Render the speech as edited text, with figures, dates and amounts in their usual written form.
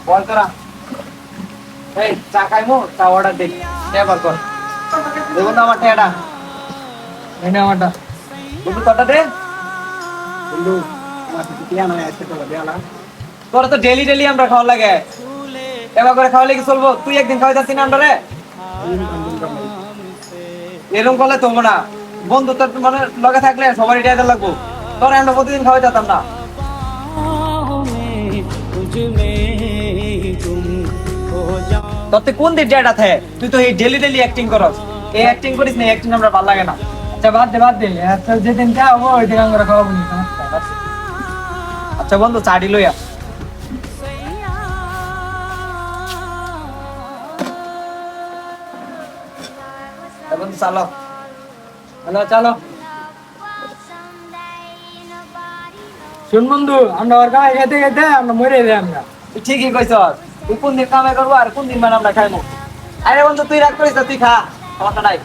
বল তোরা এই চা খাইমু চা অর্ডার দে এবার কর দেবো না আমার টাকাটা এনে আমারটা বন্ধু কটা দে বন্ধু আমার টিয়া নয় আজকে তো দেওয়া তোরা তো ডেলি ডেলি আমরা খাওয়া লাগে এবার করে খাওয়ালে কি চলবো তুই একদিন খাওয়াই যাচ্ছি না আমরা রে এরকম করলে চলবো না বন্ধু তোর মানে লগে থাকলে সবারই টাকা লাগবো তোরা আমরা প্রতিদিন খাওয়াই যেতাম না তোর তো কোন দিক জায়গা থাকে তুই তো এই ডেলি ডেলি অ্যাক্টিং করস এই অ্যাক্টিং করিস না অ্যাক্টিং আমরা ভালো লাগে না আচ্ছা বাদ দে আচ্ছা যেদিন খাওয়াবো ওই দিন আমরা খাওয়াবো নি আচ্ছা বন্ধু চাড়ি লইয়া বন্ধু চালো হ্যালো চলো শুন বন্ধু আমরা ওর গায়ে খেতে খেতে আমরা মরে যাই আমরা তুই ঠিকই কইছ তুই কোন দিন কামাই করবো আর কোন দিন মানে আমরা খাইবো আরে বন্ধু তুই রাগ করিস না, তুই খা আমার নাই